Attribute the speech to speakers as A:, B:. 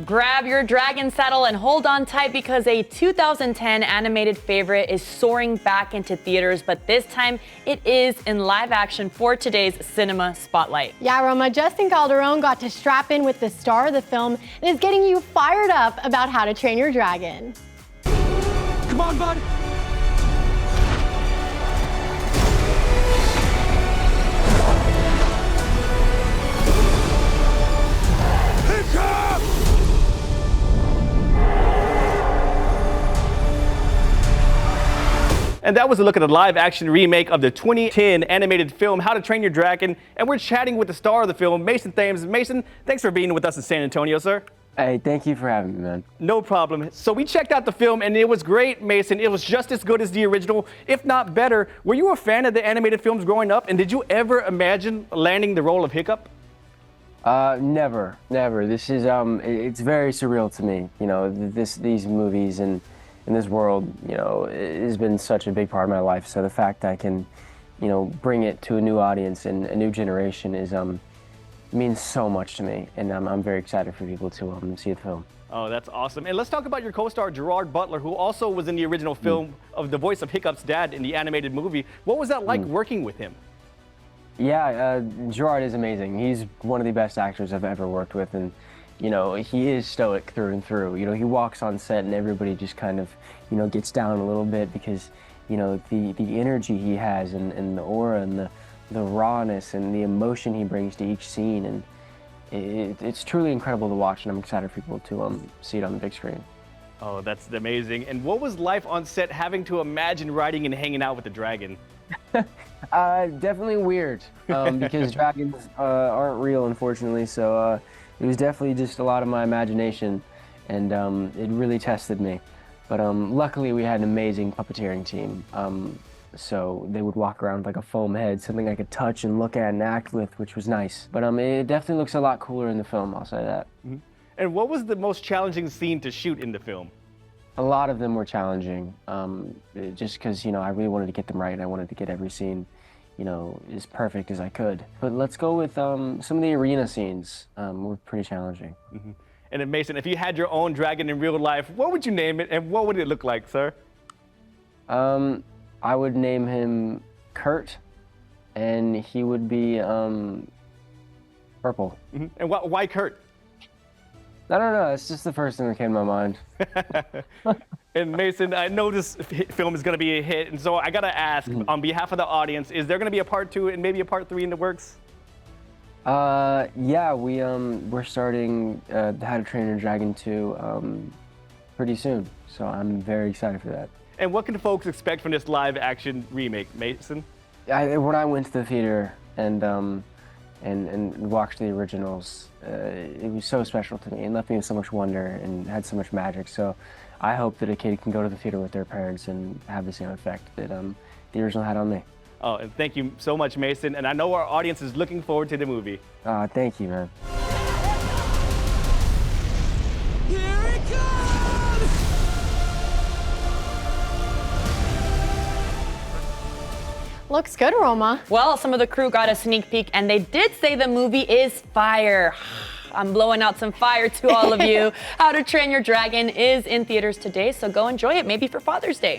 A: Grab your dragon saddle and hold on tight because a 2010 animated favorite is soaring back into theaters, but this time it is in live action for today's Cinema Spotlight.
B: Yeah, Roma, Justin Calderon got to strap in with the star of the film and is getting you fired up about How to Train Your Dragon.
C: Come on, bud.
D: And that was a look at the live-action remake of the 2010 animated film, How to Train Your Dragon. And we're chatting with the star of the film, Mason Thames. Mason, thanks for being with us in San Antonio, sir.
E: Hey, thank you for having me, man.
D: No problem. So we checked out the film, and it was great, Mason. It was just as good as the original, if not better. Were you a fan of the animated films growing up, and did you ever imagine landing the role of Hiccup?
E: Never. This is, it's very surreal to me. You know, these movies and in this world, you know, it has been such a big part of my life. So the fact I can, you know, bring it to a new audience and a new generation is, means so much to me. And I'm very excited for people to see the film.
D: Oh, that's awesome. And let's talk about your co-star, Gerard Butler, who also was in the original film of the voice of Hiccup's dad in the animated movie. What was that like working with him?
E: Yeah, Gerard is amazing. He's one of the best actors I've ever worked with, and you know, he is stoic through and through. You know, he walks on set and everybody just kind of, you know, gets down a little bit because, you know, the energy he has and the aura and the rawness and the emotion he brings to each scene, and it's truly incredible to watch, and I'm excited for people to see it on the big screen.
D: Oh, that's amazing. And what was life on set having to imagine riding and hanging out with the dragon?
E: Definitely weird, because dragons aren't real, unfortunately, so it was definitely just a lot of my imagination, and it really tested me. But luckily we had an amazing puppeteering team, so they would walk around with like a foam head, something I could touch and look at and act with, which was nice. But it definitely looks a lot cooler in the film, I'll say that.
D: Mm-hmm. And what was the most challenging scene to shoot in the film?
E: A lot of them were challenging, just because, you know, I really wanted to get them right, and I wanted to get every scene, you know, as perfect as I could. But let's go with some of the arena scenes were pretty challenging.
D: Mm-hmm. And then Mason, if you had your own dragon in real life, what would you name it, and what would it look like, sir?
E: I would name him Kurt, and he would be purple.
D: Mm-hmm. And why Kurt?
E: I don't know, it's just the first thing that came to my mind.
D: And Mason, I know this film is going to be a hit, and so I got to ask, on behalf of the audience, is there going to be a part 2 and maybe a part 3 in the works?
E: Yeah, we're starting How to Train Your Dragon 2 pretty soon, so I'm very excited for that.
D: And what can folks expect from this live-action remake, Mason?
E: When I went to the theater and watched the originals, it was so special to me and left me with so much wonder and had so much magic. So I hope that a kid can go to the theater with their parents and have the same effect that the original had on me.
D: Oh, and thank you so much, Mason. And I know our audience is looking forward to the movie.
E: Thank you, man.
C: Here it comes!
B: Looks good, Roma.
A: Well, some of the crew got a sneak peek and they did say the movie is fire. I'm blowing out some fire to all of you. How to Train Your Dragon is in theaters today, so go enjoy it, maybe for Father's Day.